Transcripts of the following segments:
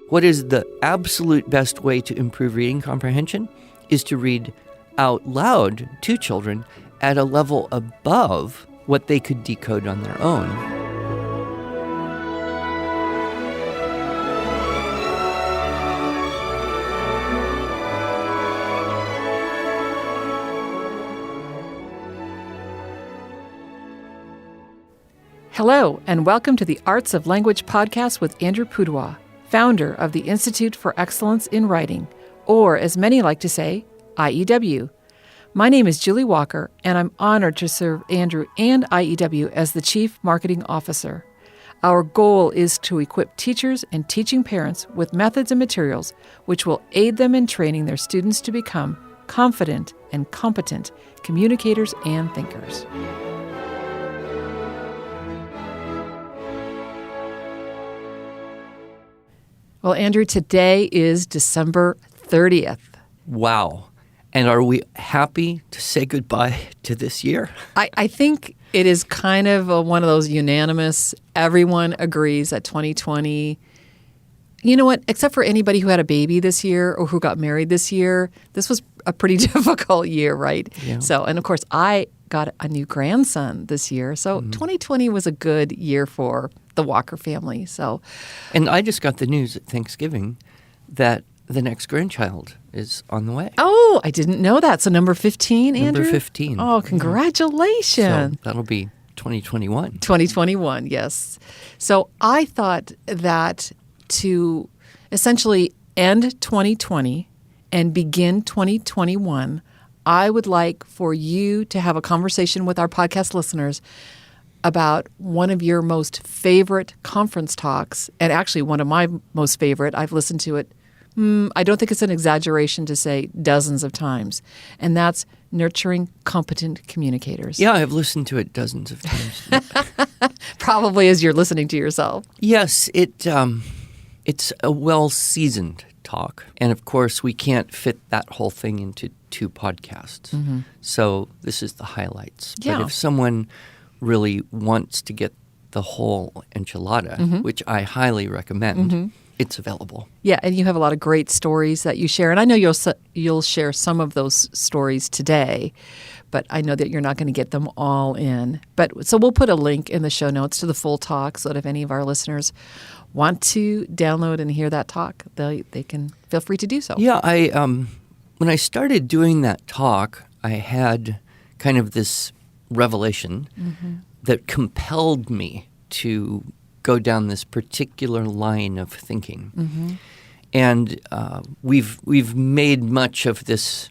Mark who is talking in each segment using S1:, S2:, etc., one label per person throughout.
S1: What is the absolute best way to improve reading comprehension is to read out loud to children at a level above what they could decode on their own.
S2: Hello, and welcome to the Arts of Language podcast with Andrew Pudewa, founder of the Institute for Excellence in Writing, or as many like to say, IEW. My name is Julie Walker, and I'm honored to serve Andrew and IEW as the Chief Marketing Officer. Our goal is to equip teachers and teaching parents with methods and materials which will aid them in training their students to become confident and competent communicators and thinkers. Well, Andrew, today is December 30th.
S1: Wow. And are we happy to say goodbye to this year?
S2: I think it is kind of one of those unanimous, everyone agrees that 2020, you know what, except for anybody who had a baby this year or who got married this year, this was a pretty difficult year, right?
S1: Yeah.
S2: So, and of course, I got a new grandson this year. So 2020 was a good year for the Walker family. So,
S1: and I just got the news at Thanksgiving that the next grandchild is on the way.
S2: Oh, I didn't know that. So number 15, Andrew?
S1: Number 15.
S2: Oh, congratulations.
S1: So that'll be 2021.
S2: 2021, yes. So I thought that to essentially end 2020 and begin 2021, I would like for you to have a conversation with our podcast listeners about one of your most favorite conference talks, and actually one of my most favorite. I've listened to it, I don't think it's an exaggeration to say dozens of times, and that's Nurturing Competent Communicators.
S1: Yeah, I've listened to it dozens of times.
S2: Probably as you're listening to yourself.
S1: Yes, it's a well-seasoned talk. And of course, we can't fit that whole thing into 2 podcasts. Mm-hmm. So this is the highlights.
S2: Yeah.
S1: But if someone really wants to get the whole enchilada, which I highly recommend, it's available.
S2: Yeah, and you have a lot of great stories that you share. And I know you'll share some of those stories today, but I know that you're not going to get them all in. But so we'll put a link in the show notes to the full talk so that if any of our listeners want to download and hear that talk, they can feel free to do so.
S1: Yeah, when I started doing that talk, I had kind of this revelation that compelled me to go down this particular line of thinking. And we've made much of this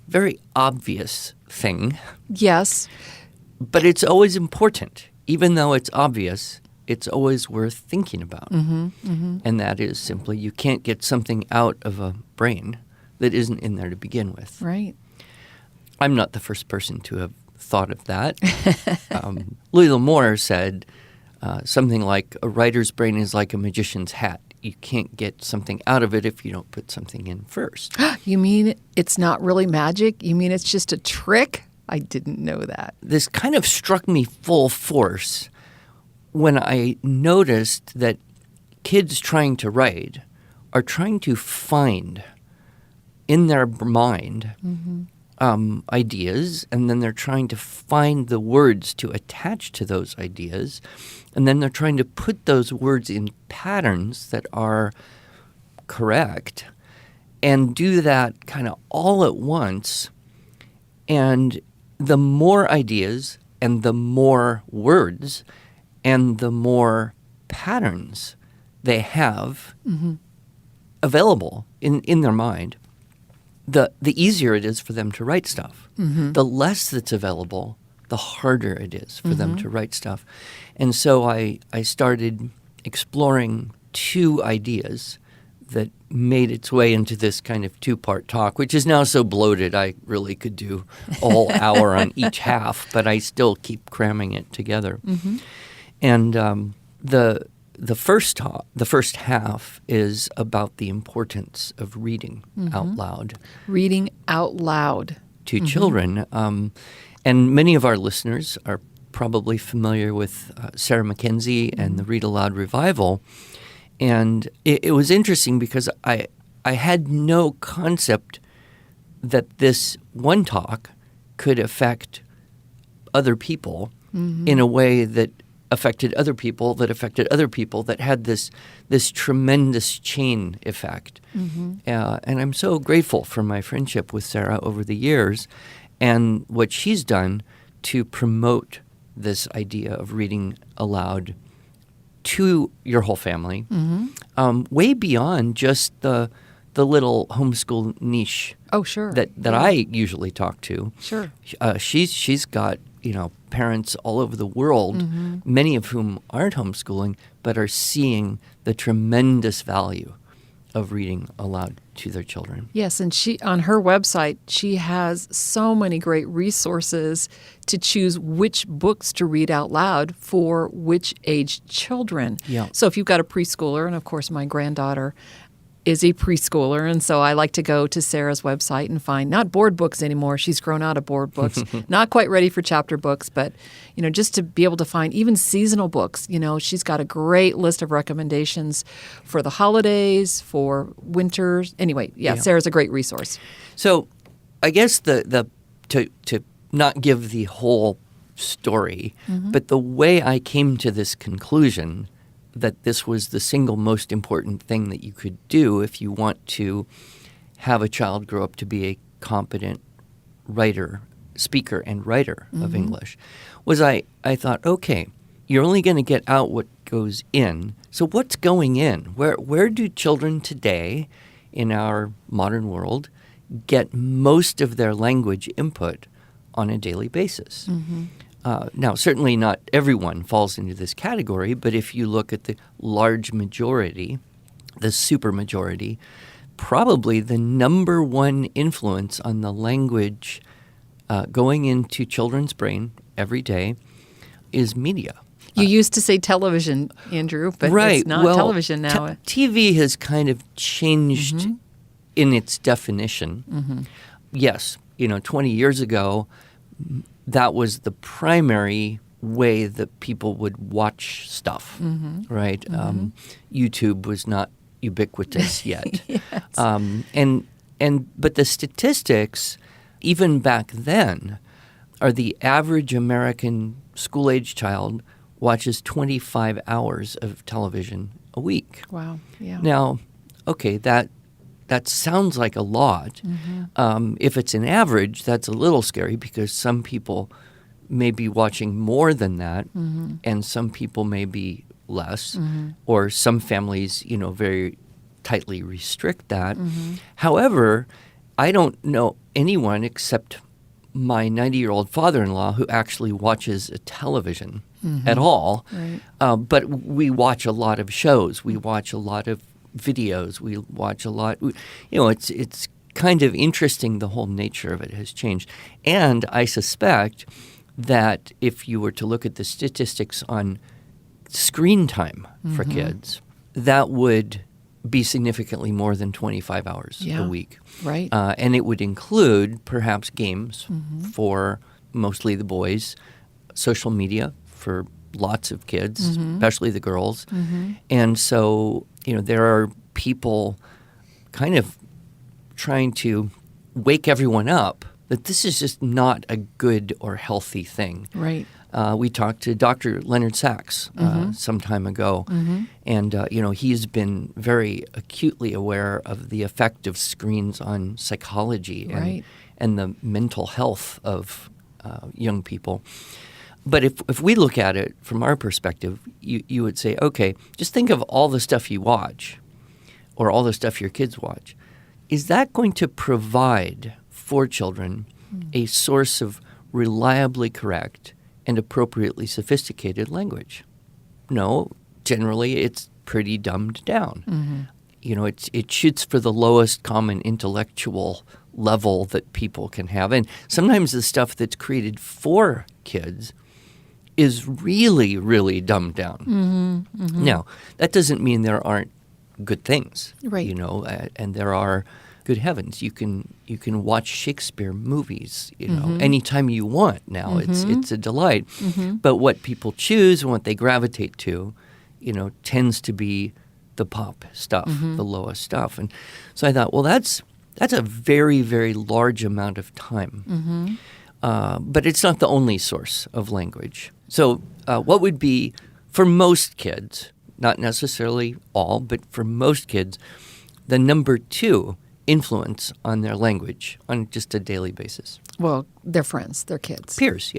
S1: very obvious thing.
S2: Yes.
S1: But it's always important. Even though it's obvious, it's always worth thinking about. And that is simply you can't get something out of a brain that isn't in there to begin with.
S2: Right.
S1: I'm not the first person to have thought of that. Louis L'Amour said something like, a writer's brain is like a magician's hat. You can't get something out of it if you don't put something in first.
S2: You mean it's not really magic? You mean it's just a trick? I didn't know that.
S1: This kind of struck me full force when I noticed that kids trying to write are trying to find in their mind ideas, and then they're trying to find the words to attach to those ideas, and then they're trying to put those words in patterns that are correct, and do that kind of all at once. And the more ideas and the more words and the more patterns they have available in their mind, the easier it is for them to write stuff. The less that's available, the harder it is for them to write stuff. And so I started exploring 2 ideas that made its way into this kind of 2-part talk, which is now so bloated I really could do a whole hour on each half, but I still keep cramming it together. And the first half is about the importance of reading out loud.
S2: Reading out loud.
S1: To children. And many of our listeners are probably familiar with Sarah Mackenzie and the Read Aloud Revival. And it was interesting because I had no concept that this one talk could affect other people in a way that affected other people, that had this tremendous chain effect. And I'm so grateful for my friendship with Sarah over the years and what she's done to promote this idea of reading aloud to your whole family, way beyond just the little homeschool niche.
S2: Oh, sure.
S1: That I usually talk to.
S2: Sure.
S1: She's got parents all over the world, many of whom aren't homeschooling, but are seeing the tremendous value of reading aloud to their children.
S2: Yes, and she on her website, she has so many great resources to choose which books to read out loud for which age children.
S1: Yeah.
S2: So if you've got a preschooler, and of course my granddaughter is a preschooler, and so I like to go to Sarah's website and find not board books anymore. She's grown out of board books, not quite ready for chapter books, but just to be able to find even seasonal books. She's got a great list of recommendations for the holidays, for winters. Anyway, yeah. Sarah's a great resource.
S1: So, I guess to not give the whole story, but the way I came to this conclusion that this was the single most important thing that you could do if you want to have a child grow up to be a competent speaker and writer of English, was I thought, okay, you're only going to get out what goes in. So what's going in? Where do children today in our modern world get most of their language input on a daily basis? Now, certainly not everyone falls into this category, but if you look at the large majority, the supermajority, probably the number one influence on the language going into children's brain every day is media.
S2: You used to say television, Andrew, but
S1: right.
S2: It's not television now.
S1: TV has kind of changed in its definition. Yes, 20 years ago, that was the primary way that people would watch stuff, right? YouTube was not ubiquitous yet.
S2: Yes.
S1: But the statistics, even back then, are the average American school-age child watches 25 hours of television a week.
S2: Wow, yeah.
S1: Now, okay, that sounds like a lot. If it's an average, that's a little scary because some people may be watching more than that, and some people may be less, or some families, very tightly restrict that. However, I don't know anyone except my 90-year-old father-in-law who actually watches a television at all.
S2: Right.
S1: But we watch a lot of shows. We watch a lot of videos. We watch a lot. It's kind of interesting. The whole nature of it has changed. And I suspect that if you were to look at the statistics on screen time for kids, that would be significantly more than 25 hours a week.
S2: Right.
S1: And it would include perhaps games for mostly the boys, social media for lots of kids, especially the girls. And so, there are people kind of trying to wake everyone up that this is just not a good or healthy thing.
S2: Right.
S1: We talked to Dr. Leonard Sachs some time ago, and he's been very acutely aware of the effect of screens on psychology and the mental health of young people. But if we look at it from our perspective, you would say, okay, just think of all the stuff you watch or all the stuff your kids watch. Is that going to provide for children a source of reliably correct and appropriately sophisticated language? No, generally it's pretty dumbed down. It shoots for the lowest common intellectual level that people can have. And sometimes the stuff that's created for kids is really, really dumbed down. Now, that doesn't mean there aren't good things,
S2: right?
S1: And there are. Good heavens, you can watch Shakespeare movies, anytime you want now. It's a delight. But what people choose and what they gravitate to, tends to be the pop stuff, the lowest stuff. And so I thought, well, that's a very, very large amount of time. But it's not the only source of language. So what would be, for most kids, not necessarily all, but for most kids, the number 2 influence on their language on just a daily basis?
S2: Well, their friends, their kids.
S1: Peers.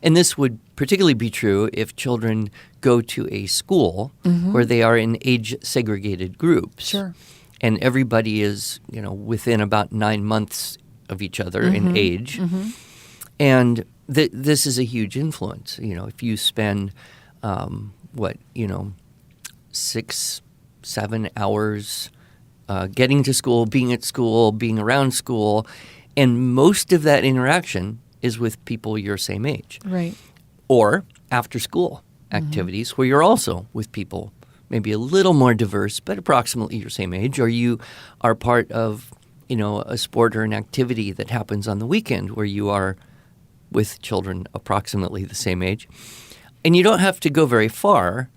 S1: And this would particularly be true if children go to a school where they are in age-segregated groups.
S2: Sure.
S1: And everybody is, within about 9 months of each other in age. And this is a huge influence. If you spend, 6-7 hours getting to school, being at school, being around school, and most of that interaction is with people your same age.
S2: Right.
S1: Or after school activities where you're also with people maybe a little more diverse, but approximately your same age, or you are part of, a sport or an activity that happens on the weekend where you are with children approximately the same age. And you don't have to go very far.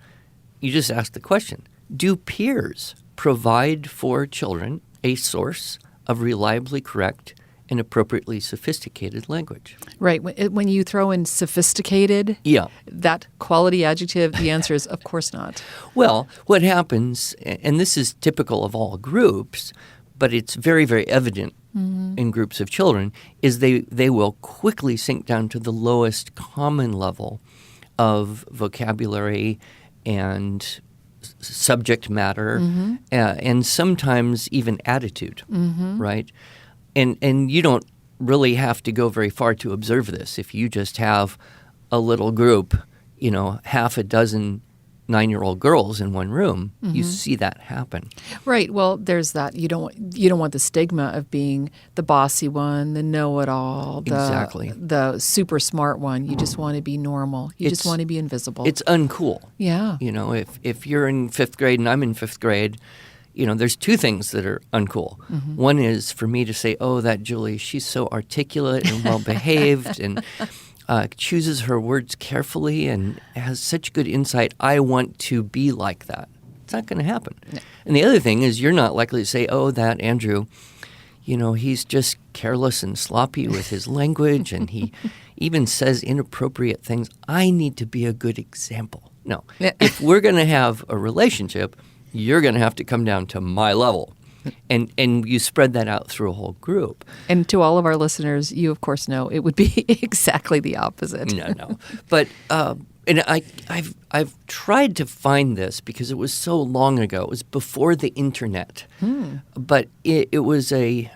S1: You just ask the question, do peers provide for children a source of reliably correct and appropriately sophisticated language?
S2: Right. When you throw in sophisticated, that quality adjective, the answer is of course not.
S1: Well, what happens, and this is typical of all groups, but it's very, very evident in groups of children, is they will quickly sink down to the lowest common level of vocabulary and subject matter and sometimes even attitude, right? And you don't really have to go very far to observe this. If you just have a little group, half a dozen 9-year-old girls in one room, you see that happen.
S2: Right. Well, there's that. You don't want the stigma of being the bossy one, the know-it-all, the super smart one. You just want to be normal. You just want to be invisible.
S1: It's uncool.
S2: Yeah.
S1: If you're in 5th grade and I'm in 5th grade, there's 2 things that are uncool. One is for me to say, oh, that Julie, she's so articulate and well-behaved and chooses her words carefully and has such good insight. I want to be like that. It's not going to happen. No. And the other thing is you're not likely to say, oh, that Andrew, he's just careless and sloppy with his language and he even says inappropriate things. I need to be a good example. No. If we're going to have a relationship, you're going to have to come down to my level. And you spread that out through a whole group.
S2: And to all of our listeners, you of course know it would be exactly the opposite.
S1: No. But and I've tried to find this because it was so long ago. It was before the internet. But it was a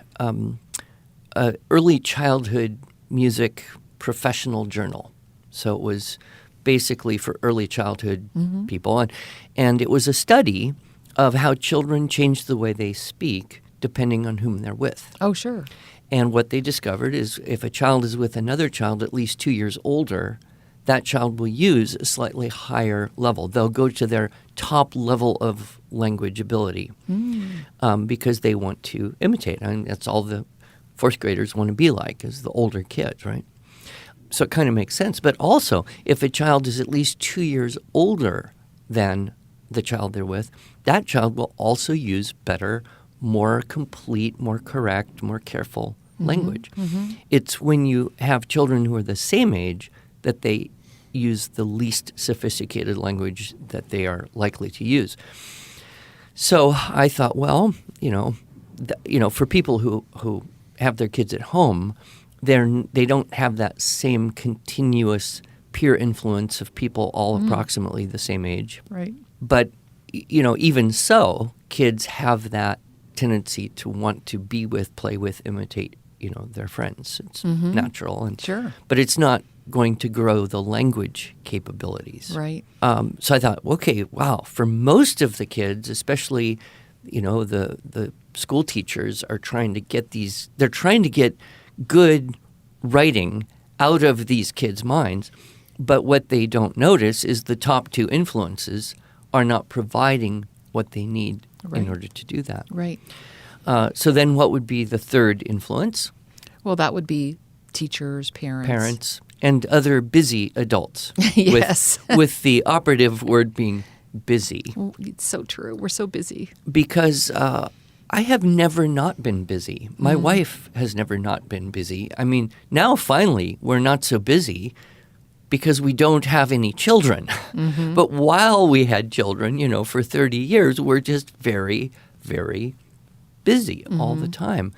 S1: early childhood music professional journal. So it was basically for early childhood people, and it was a study of how children change the way they speak depending on whom they're with.
S2: Oh, sure.
S1: And what they discovered is if a child is with another child at least 2 years older, that child will use a slightly higher level. They'll go to their top level of language ability because they want to imitate. And that's all the 4th graders want to be like, is the older kids, right? So it kind of makes sense. But also, if a child is at least 2 years older than the child they're with, that child will also use better, more complete, more correct, more careful language. It's when you have children who are the same age that they use the least sophisticated language that they are likely to use. So I thought, well, for people who have their kids at home, they don't have that same continuous peer influence of people all approximately the same age.
S2: Right.
S1: But, even so, kids have that tendency to want to be with, play with, imitate, their friends. It's natural.
S2: Sure.
S1: But it's not going to grow the language capabilities.
S2: Right.
S1: So I thought, okay, wow, for most of the kids, especially, the school teachers are trying to get good writing out of these kids' minds. But what they don't notice is the top 2 influences are not providing what they need in order to do that.
S2: Right.
S1: So then what would be the third influence?
S2: Well, that would be teachers, parents.
S1: Parents, and other busy adults.
S2: Yes.
S1: with the operative word being busy.
S2: Oh, it's so true. We're so busy.
S1: Because I have never not been busy. My wife has never not been busy. I mean, now finally we're not so busy because we don't have any children. But while we had children, for 30 years, we're just very, very busy all the time.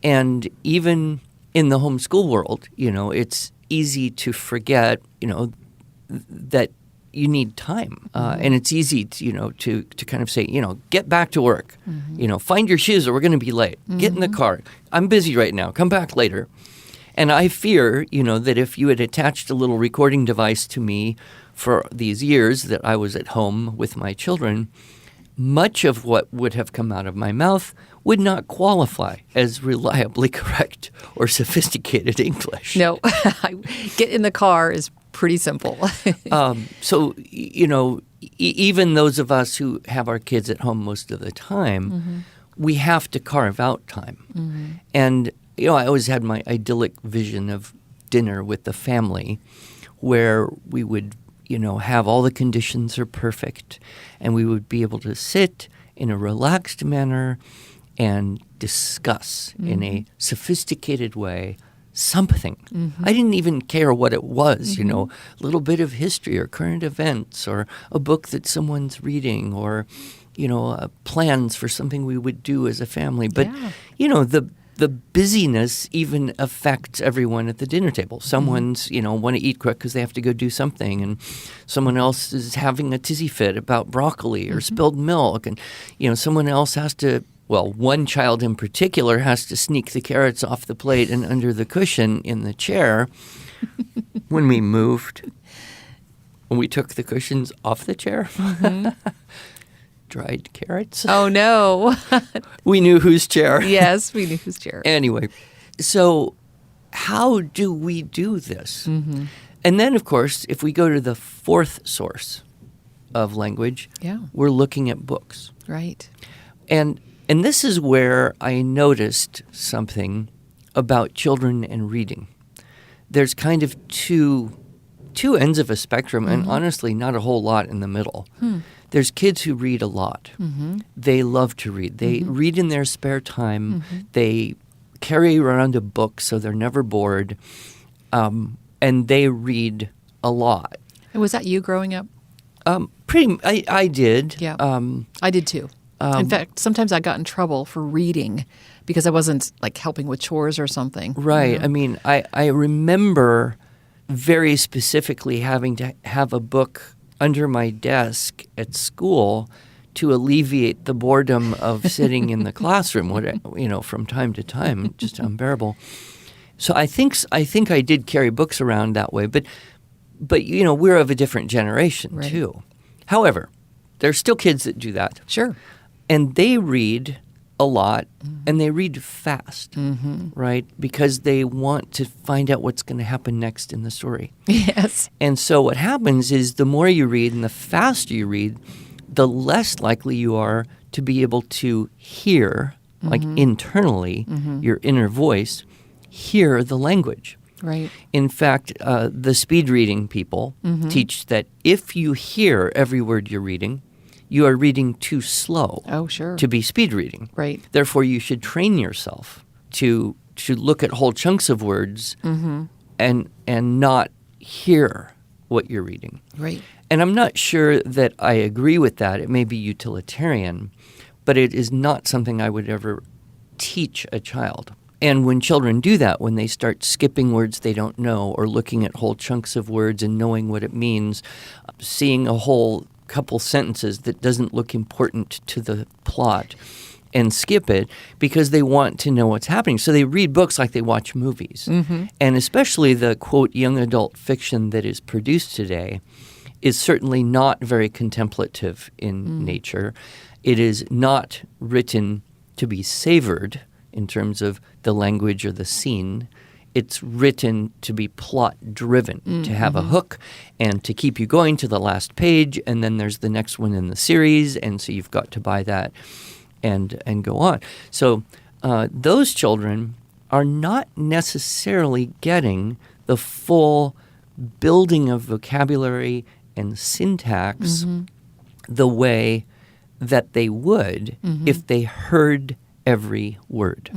S1: And even in the homeschool world, it's easy to forget, that you need time. And it's easy to kind of say, get back to work. Find your shoes or we're going to be late. Get in the car. I'm busy right now. Come back later. And I fear, that if you had attached a little recording device to me for these years that I was at home with my children, much of what would have come out of my mouth would not qualify as reliably correct or sophisticated English.
S2: No, get in the car is pretty simple.
S1: So, even those of us who have our kids at home most of the time, we have to carve out time. And, I always had my idyllic vision of dinner with the family where we would, have all the conditions are perfect and we would be able to sit in a relaxed manner and discuss in a sophisticated way something. I didn't even care what it was, a little bit of history or current events or a book that someone's reading or, plans for something we would do as a family. But, the busyness even affects everyone at the dinner table. Someone's, want to eat quick because they have to go do something, and someone else is having a tizzy fit about broccoli or spilled milk, and, someone else has to, one child in particular has to sneak the carrots off the plate and under the cushion in the chair when we moved. When we took the cushions off the chair. Dried carrots.
S2: Oh, no.
S1: We knew whose chair.
S2: Yes, we knew whose chair.
S1: Anyway, so how do we do this? And then, of course, if we go to the fourth source of language, we're looking at books.
S2: Right.
S1: And this is where I noticed something about children and reading. There's kind of two ends of a spectrum, and honestly, not a whole lot in the middle. There's kids who read a lot. They love to read. They read in their spare time. They carry around a book so they're never bored, and they read a lot.
S2: And was that you growing up?
S1: I did.
S2: Yeah, I did too. In fact, sometimes I got in trouble for reading because I wasn't helping with chores or something.
S1: Right. I mean, I remember very specifically having to have a book under my desk at school to alleviate the boredom of sitting in the classroom, from time to time, just unbearable. So I think I did carry books around that way, but we're of a different generation too. However, there's still kids that do that.
S2: Sure.
S1: And they read a lot, and they read fast, right? Because they want to find out what's going to happen next in the story.
S2: Yes.
S1: And so what happens is the more you read and the faster you read, the less likely you are to be able to hear, internally, your inner voice, hear the language.
S2: Right.
S1: In fact, the speed reading people teach that if you hear every word you're reading, you are reading too slow to be speed reading.
S2: Right.
S1: Therefore, you should train yourself to look at whole chunks of words and not hear what you're reading.
S2: Right.
S1: And I'm not sure that I agree with that. It may be utilitarian, but it is not something I would ever teach a child. And when children do that, when they start skipping words they don't know or looking at whole chunks of words and knowing what it means, seeing a whole couple sentences that doesn't look important to the plot and skip it because they want to know what's happening. So they read books like they watch movies. And especially the, quote, young adult fiction that is produced today is certainly not very contemplative in nature. It is not written to be savored in terms of the language or the scene. It's written to be plot-driven, to have a hook and to keep you going to the last page, and then there's the next one in the series, and so you've got to buy that and go on. So those children are not necessarily getting the full building of vocabulary and syntax the way that they would if they heard every word.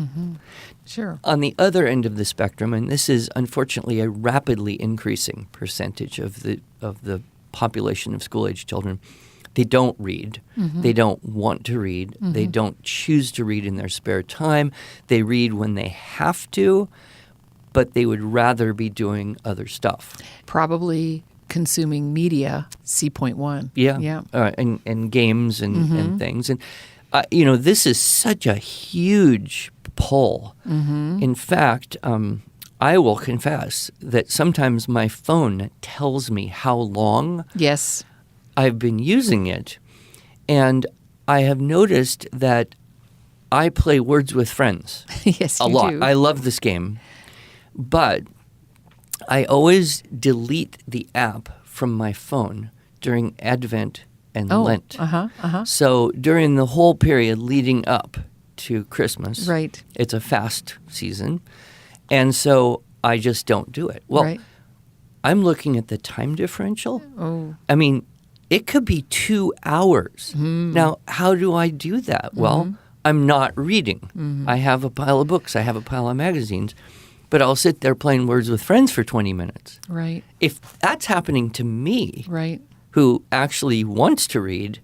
S2: Sure.
S1: On the other end of the spectrum, and this is unfortunately a rapidly increasing percentage of the population of school-age children, they don't read. They don't want to read. They don't choose to read in their spare time. They read when they have to, but they would rather be doing other stuff.
S2: Probably consuming media, C.1.
S1: Yeah. And games and things. And, this is such a huge pull. In fact, I will confess that sometimes my phone tells me how long
S2: Yes.
S1: I've been using it. And I have noticed that I play Words with Friends
S2: Yes,
S1: a
S2: you
S1: lot.
S2: do.
S1: I love this game. But I always delete the app from my phone during Advent and Lent. So during the whole period leading up to Christmas,
S2: Right.
S1: it's a fast season, and so I just don't do it. Well,
S2: Right.
S1: I'm looking at the time differential.
S2: Oh.
S1: I mean, it could be 2 hours. Now, how do I do that? Well, I'm not reading. I have a pile of books. I have a pile of magazines. But I'll sit there playing Words with Friends for 20 minutes.
S2: Right.
S1: If that's happening to me,
S2: Right.
S1: who actually wants to read,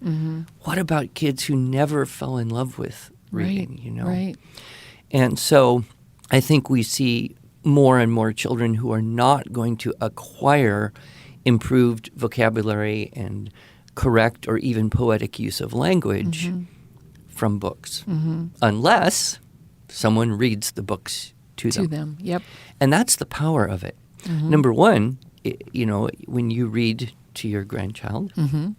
S1: what about kids who never fell in love with reading,
S2: Right.
S1: And so I think we see more and more children who are not going to acquire improved vocabulary and correct or even poetic use of language from books, unless someone reads the books to them.
S2: Yep.
S1: And that's the power of it. Number one, when you read to your grandchild,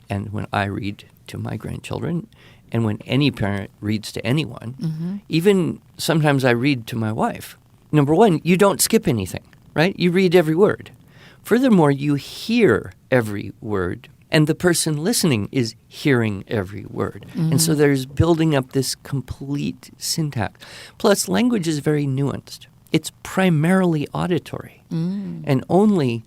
S1: and when I read to my grandchildren, and when any parent reads to anyone, even sometimes I read to my wife. Number one, you don't skip anything, right? You read every word. Furthermore, you hear every word, and the person listening is hearing every word. And so there's building up this complete syntax. Plus, language is very nuanced. It's primarily auditory. And only,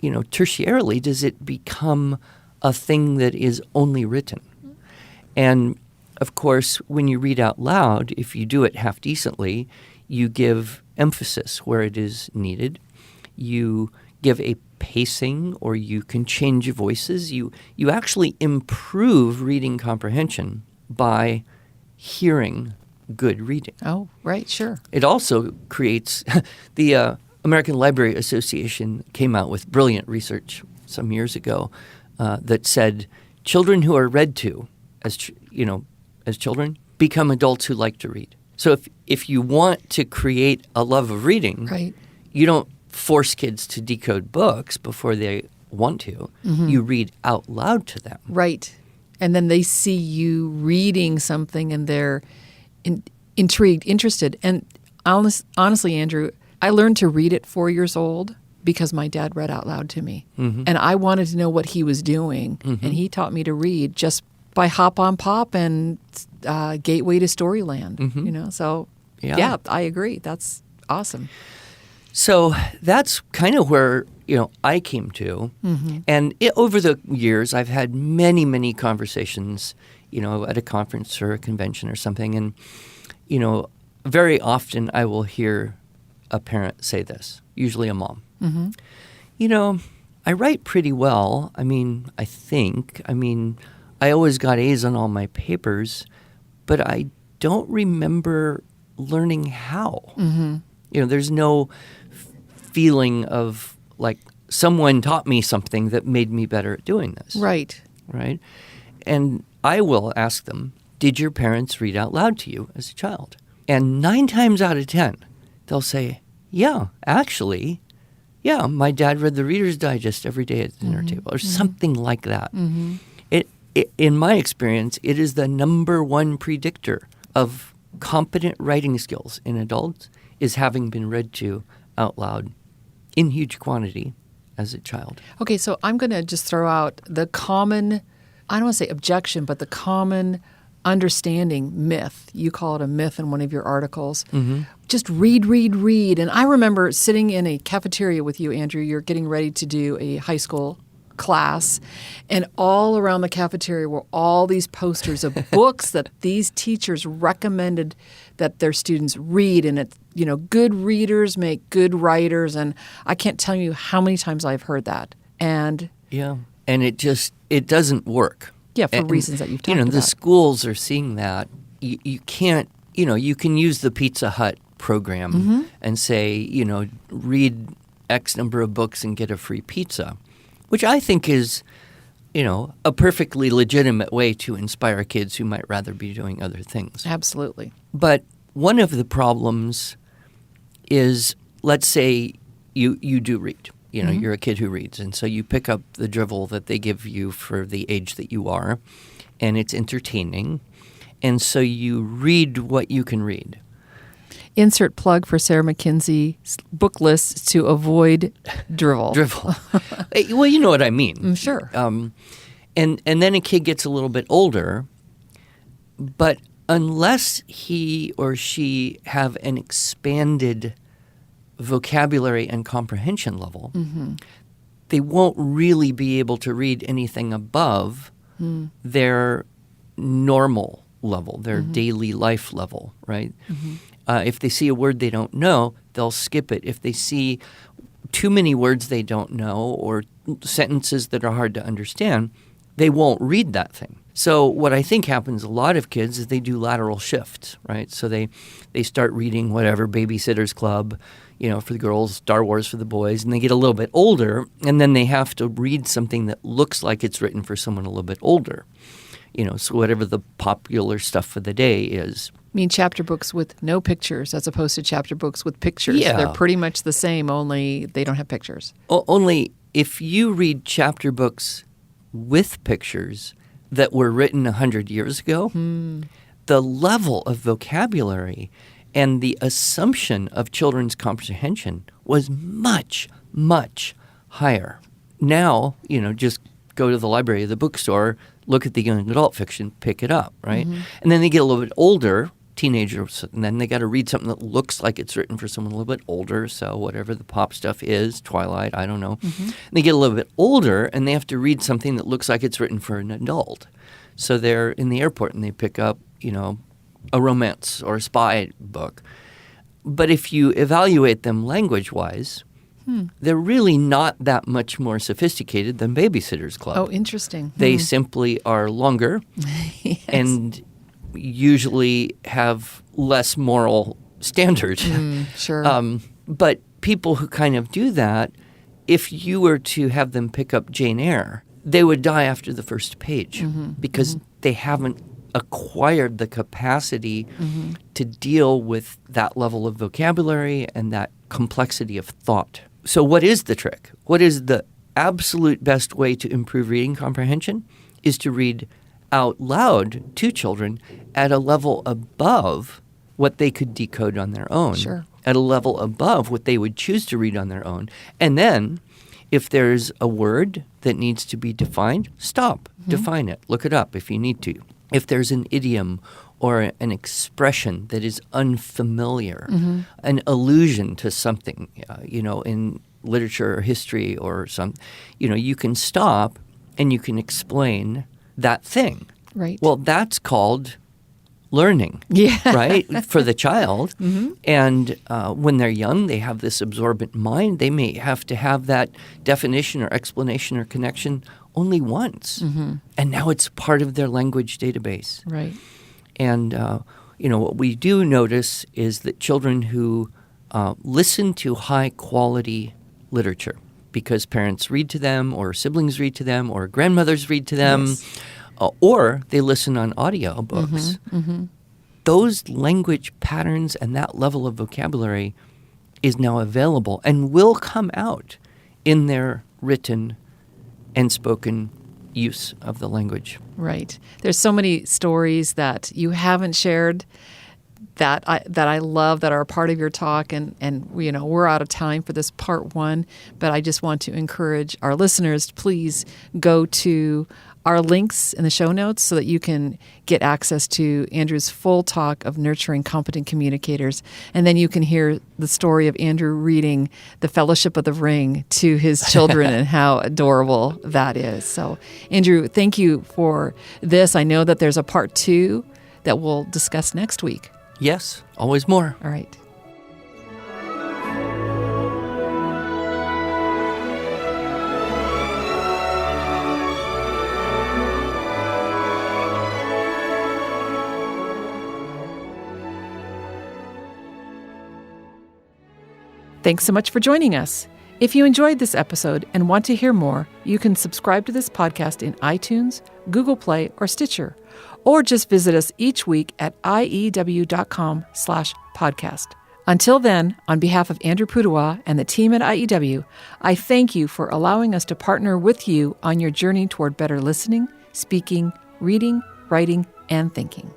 S1: tertiarily does it become a thing that is only written. And, of course, when you read out loud, if you do it half decently, you give emphasis where it is needed. You give a pacing, or you can change your voices. You actually improve reading comprehension by hearing good reading.
S2: Oh, right, sure.
S1: It also creates the American Library Association came out with brilliant research some years ago that said children who are read to as children become adults who like to read. So if you want to create a love of reading,
S2: Right.
S1: you don't force kids to decode books before they want to. You read out loud to them.
S2: Right. And then they see you reading something and they're intrigued, interested. And honestly, Andrew, I learned to read at 4 years old because my dad read out loud to me. And I wanted to know what he was doing. And he taught me to read just by Hop on Pop and Gateway to Storyland. So yeah, I agree. That's awesome.
S1: So that's kind of where I came to, and over the years I've had many, many conversations, at a conference or a convention or something, and very often I will hear a parent say this, usually a mom. I write pretty well. I think. I always got A's on all my papers, but I don't remember learning how. There's no feeling of like someone taught me something that made me better at doing this.
S2: Right.
S1: Right? And I will ask them, did your parents read out loud to you as a child? And 9 times out of 10, they'll say, yeah, actually, yeah, my dad read the Reader's Digest every day at the dinner table or something like that. In my experience, it is the number one predictor of competent writing skills in adults is having been read to out loud in huge quantity as a child.
S2: Okay, so I'm going to just throw out the common, I don't want to say objection, but the common understanding myth. You call it a myth in one of your articles. Just read. And I remember sitting in a cafeteria with you, Andrew. You're getting ready to do a high school class, and all around the cafeteria were all these posters of books that these teachers recommended that their students read. And it's, good readers make good writers. And I can't tell you how many times I've heard that. And
S1: yeah, and it doesn't work.
S2: Yeah, for reasons that you've talked about.
S1: The schools are seeing that. You can't, you can use the Pizza Hut program and say, read X number of books and get a free pizza, which I think is, a perfectly legitimate way to inspire kids who might rather be doing other things.
S2: Absolutely.
S1: But one of the problems is, let's say you do read. You're a kid who reads, and so you pick up the drivel that they give you for the age that you are, and it's entertaining, and so you read what you can read.
S2: Insert plug for Sarah McKenzie's book lists to avoid drivel.
S1: Drivel. Well, you know what I mean.
S2: Sure.
S1: And then a kid gets a little bit older, but unless he or she have an expanded vocabulary and comprehension level, they won't really be able to read anything above their normal level, their daily life level, right? If they see a word they don't know, they'll skip it. If they see too many words they don't know or sentences that are hard to understand, they won't read that thing. So what I think happens a lot of kids is they do lateral shifts, right? So they start reading whatever, Babysitter's Club, for the girls, Star Wars for the boys, and they get a little bit older, and then they have to read something that looks like it's written for someone a little bit older. So whatever the popular stuff for the day is.
S2: I mean chapter books with no pictures as opposed to chapter books with pictures.
S1: Yeah.
S2: They're pretty much the same, only they don't have pictures.
S1: Only if you read chapter books with pictures that were written 100 years ago, the level of vocabulary and the assumption of children's comprehension was much, much higher. Now, just go to the library or the bookstore, look at the young adult fiction, pick it up, right? And then they get a little bit older, teenagers, and then they got to read something that looks like it's written for someone a little bit older, so whatever the pop stuff is, Twilight, I don't know. And they get a little bit older, and they have to read something that looks like it's written for an adult. So they're in the airport, and they pick up, a romance or a spy book. But if you evaluate them language-wise, they're really not that much more sophisticated than Babysitter's Club.
S2: Oh, interesting.
S1: They simply are longer and usually have less moral standard.
S2: Sure.
S1: But people who kind of do that, if you were to have them pick up Jane Eyre, they would die after the first page because they haven't acquired the capacity to deal with that level of vocabulary and that complexity of thought. So what is the trick? What is the absolute best way to improve reading comprehension? Is to read out loud to children at a level above what they could decode on their own, at a level above what they would choose to read on their own. And then if there's a word that needs to be defined, stop, define it, look it up if you need to. If there's an idiom or an expression that is unfamiliar, an allusion to something, in literature or history or you can stop and you can explain that thing.
S2: Right.
S1: Well, that's called learning,
S2: Yeah.
S1: right, for the child. And when they're young, they have this absorbent mind. They may have to have that definition or explanation or connection only once. And now it's part of their language database.
S2: Right.
S1: And, what we do notice is that children who listen to high-quality literature because parents read to them or siblings read to them or grandmothers read to them, or they listen on audio books, those language patterns and that level of vocabulary is now available and will come out in their written and spoken use of the language.
S2: Right. There's so many stories that you haven't shared that I love that are a part of your talk, and we're out of time for this part one, but I just want to encourage our listeners to please go to our links in the show notes so that you can get access to Andrew's full talk of nurturing competent communicators. And then you can hear the story of Andrew reading The Fellowship of the Ring to his children and how adorable that is. So, Andrew, thank you for this. I know that there's a part 2 that we'll discuss next week.
S1: Yes, always more.
S2: All right. Thanks so much for joining us. If you enjoyed this episode and want to hear more, you can subscribe to this podcast in iTunes, Google Play, or Stitcher, or just visit us each week at iew.com/podcast. Until then, on behalf of Andrew Pudewa and the team at IEW, I thank you for allowing us to partner with you on your journey toward better listening, speaking, reading, writing, and thinking.